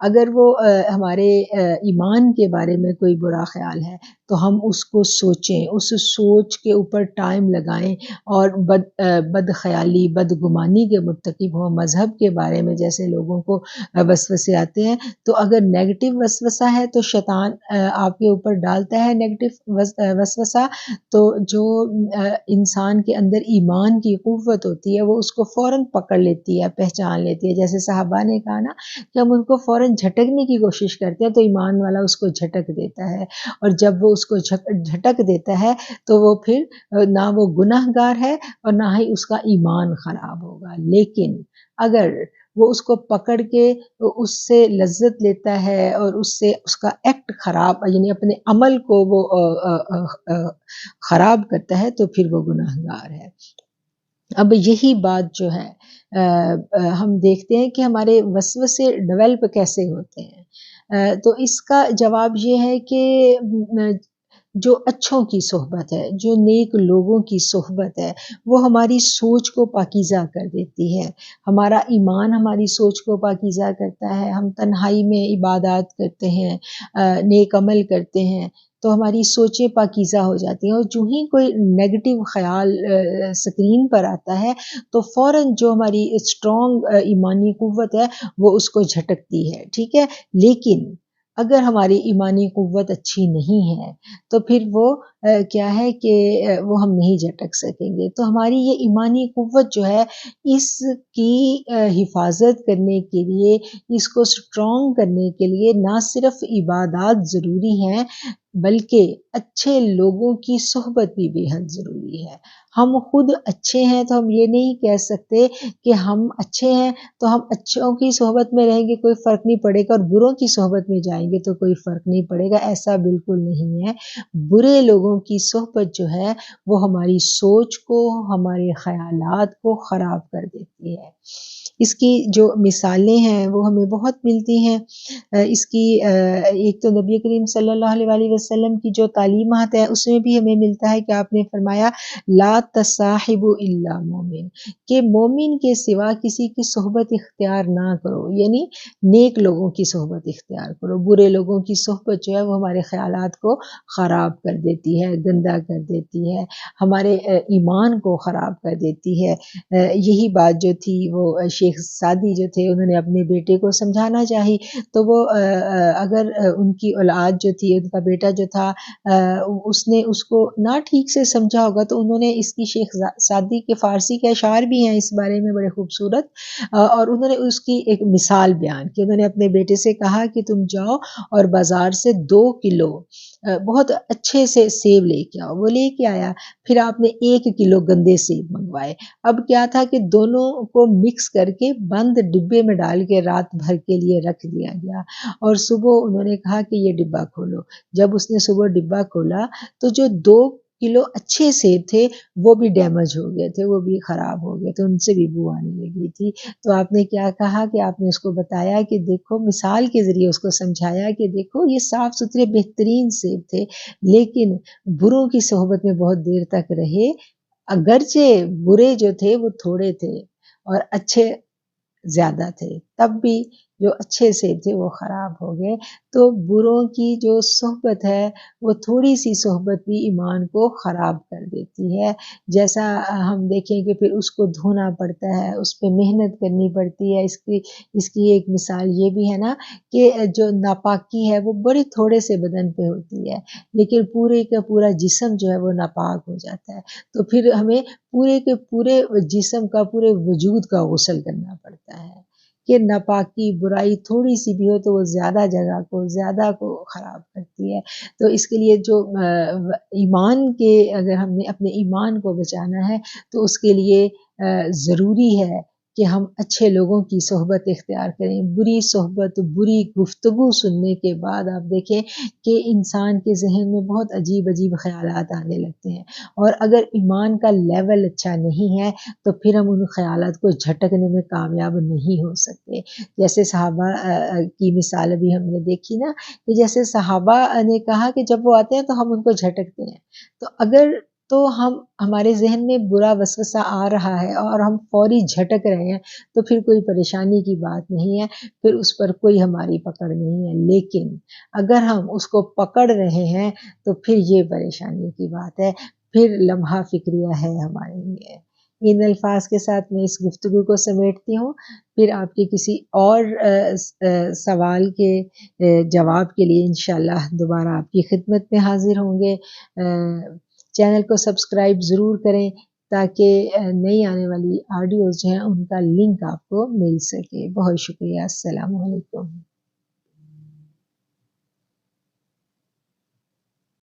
اگر وہ ہمارے ایمان کے بارے میں کوئی برا خیال ہے تو ہم اس کو سوچیں، اس سوچ کے اوپر ٹائم لگائیں اور بد خیالی، بد گمانی کے مرتکب ہوں۔ مذہب کے بارے میں جیسے لوگوں کو وسوسے آتے ہیں، تو اگر نیگیٹو وسوسہ ہے تو شیطان آپ کے اوپر ڈالتا ہے نیگیٹو وسوسہ، تو جو انسان کے اندر ایمان کی قوت ہوتی ہے وہ اس کو فوراً پکڑ لیتی ہے، پہچان لیتی ہے۔ جیسے صحابہ نے کہا نا کہ ہم ان کو فوراً جھٹکنے کی کوشش کرتے ہیں تو ایمان والا اس کو جھٹک دیتا ہے، اور جب وہ اس کو جھٹک دیتا ہے تو وہ پھر نہ وہ گناہ گار ہے اور نہ ہی اس کا ایمان خراب ہوگا۔ لیکن اگر وہ اس کو پکڑ کے اس سے لذت لیتا ہے اور اس سے اس کا ایکٹ خراب، یعنی اپنے عمل کو وہ خراب کرتا ہے، تو پھر وہ گناہ گار ہے۔ اب یہی بات جو ہے ہم دیکھتے ہیں کہ ہمارے وسوسے ڈیولپ کیسے ہوتے ہیں، تو اس کا جواب یہ ہے کہ جو اچھوں کی صحبت ہے، جو نیک لوگوں کی صحبت ہے، وہ ہماری سوچ کو پاکیزہ کر دیتی ہے۔ ہمارا ایمان ہماری سوچ کو پاکیزہ کرتا ہے۔ ہم تنہائی میں عبادات کرتے ہیں، نیک عمل کرتے ہیں تو ہماری سوچیں پاکیزہ ہو جاتی ہیں، اور جو ہی کوئی نیگیٹو خیال سکرین پر آتا ہے تو فوراً جو ہماری اسٹرانگ ایمانی قوت ہے وہ اس کو جھٹکتی ہے، ٹھیک ہے۔ لیکن اگر ہماری ایمانی قوت اچھی نہیں ہے تو پھر وہ کیا ہے کہ وہ ہم نہیں جھٹک سکیں گے۔ تو ہماری یہ ایمانی قوت جو ہے، اس کی حفاظت کرنے کے لیے، اس کو اسٹرانگ کرنے کے لیے نہ صرف عبادات ضروری ہیں بلکہ اچھے لوگوں کی صحبت بھی بے حد ضروری ہے۔ ہم خود اچھے ہیں تو ہم یہ نہیں کہہ سکتے کہ ہم اچھے ہیں تو ہم اچھوں کی صحبت میں رہیں گے کوئی فرق نہیں پڑے گا، اور بروں کی صحبت میں جائیں گے تو کوئی فرق نہیں پڑے گا، ایسا بالکل نہیں ہے۔ برے لوگوں کی صحبت جو ہے وہ ہماری سوچ کو، ہمارے خیالات کو خراب کر دیتی ہے۔ اس کی جو مثالیں ہیں وہ ہمیں بہت ملتی ہیں۔ اس کی ایک تو نبی کریم صلی اللہ علیہ وسلم کی جو تعلیمات ہے اس میں بھی ہمیں ملتا ہے کہ آپ نے فرمایا لا تصاحبوا الا مومن، کہ مومن کے سوا کسی کی صحبت اختیار نہ کرو، یعنی نیک لوگوں کی صحبت اختیار کرو۔ برے لوگوں کی صحبت جو ہے وہ ہمارے خیالات کو خراب کر دیتی ہے، گندا کر دیتی ہے، ہمارے ایمان کو خراب کر دیتی ہے۔ یہی بات جو تھی وہ شیخ سعدی جو تھے انہوں نے اپنے بیٹے کو سمجھانا چاہی، تو وہ اگر ان کی اولاد جو تھی، ان کا بیٹا جو تھا، اس نے اس کو نہ ٹھیک سے سمجھا ہوگا تو انہوں نے اس کی شیخ سعدی کے فارسی کے اشعار بھی ہیں اس بارے میں بڑے خوبصورت، اور انہوں نے اس کی ایک مثال بیان کی۔ انہوں نے اپنے بیٹے سے کہا کہ تم جاؤ اور بازار سے 2 کلو بہت اچھے سے سیب لے کے آؤ۔ وہ لے کے آیا، پھر آپ نے 1 کلو گندے سیب منگوائے۔ اب کیا تھا کہ دونوں کو مکس کر کے بند ڈبے میں ڈال کے رات بھر کے لیے رکھ دیا گیا، اور صبح انہوں نے کہا کہ یہ ڈبہ کھولو۔ جب اس نے صبح ڈبہ کھولا تو جو 2 کلو اچھے سیب تھے وہ بھی ڈیمیج ہو گئے تھے، وہ بھی خراب ہو گئے تھے، ان سے بھی بو آنے لگی تھی۔ تو آپ نے کیا کہا کہ آپ نے اس کو بتایا کہ دیکھو، مثال کے ذریعے اس کو سمجھایا کہ دیکھو یہ صاف ستھرے بہترین سیب تھے، لیکن بروں کی صحبت میں بہت دیر تک رہے، اگرچہ برے جو تھے وہ تھوڑے تھے اور اچھے زیادہ تھے، تب بھی جو اچھے سیب تھے وہ خراب ہو گئے۔ تو بروں کی جو صحبت ہے وہ تھوڑی سی صحبت بھی ایمان کو خراب کر دیتی ہے۔ جیسا ہم دیکھیں کہ پھر اس کو دھونا پڑتا ہے، اس پہ محنت کرنی پڑتی ہے۔ اس کی ایک مثال یہ بھی ہے نا کہ جو ناپاکی ہے وہ بڑے تھوڑے سے بدن پہ ہوتی ہے، لیکن پورے کا پورا جسم جو ہے وہ ناپاک ہو جاتا ہے، تو پھر ہمیں پورے کے پورے جسم کا، پورے وجود کا غسل کرنا پڑتا ہے، کہ ناپاکی، برائی تھوڑی سی بھی ہو تو وہ زیادہ جگہ کو، زیادہ کو خراب کرتی ہے۔ تو اس کے لیے جو ایمان کے، اگر ہم نے اپنے ایمان کو بچانا ہے تو اس کے لیے ضروری ہے کہ ہم اچھے لوگوں کی صحبت اختیار کریں۔ بری صحبت، بری گفتگو سننے کے بعد آپ دیکھیں کہ انسان کے ذہن میں بہت عجیب عجیب خیالات آنے لگتے ہیں، اور اگر ایمان کا لیول اچھا نہیں ہے تو پھر ہم ان خیالات کو جھٹکنے میں کامیاب نہیں ہو سکتے۔ جیسے صحابہ کی مثال ابھی ہم نے دیکھی نا، کہ جیسے صحابہ نے کہا کہ جب وہ آتے ہیں تو ہم ان کو جھٹکتے ہیں، تو اگر تو ہمارے ذہن میں برا وسوسہ آ رہا ہے اور ہم فوری جھٹک رہے ہیں تو پھر کوئی پریشانی کی بات نہیں ہے، پھر اس پر کوئی ہماری پکڑ نہیں ہے، لیکن اگر ہم اس کو پکڑ رہے ہیں تو پھر یہ پریشانی کی بات ہے، پھر لمحہ فکریہ ہے ہمارے لیے۔ ان الفاظ کے ساتھ میں اس گفتگو کو سمیٹتی ہوں، پھر آپ کے کسی اور سوال کے جواب کے لیے انشاءاللہ دوبارہ آپ کی خدمت میں حاضر ہوں گے۔ چینل کو سبسکرائب ضرور کریں تاکہ نئی آنے والی آڈیوز جو ہیں ان کا لنک آپ کو مل سکے۔ بہت شکریہ، السلام علیکم۔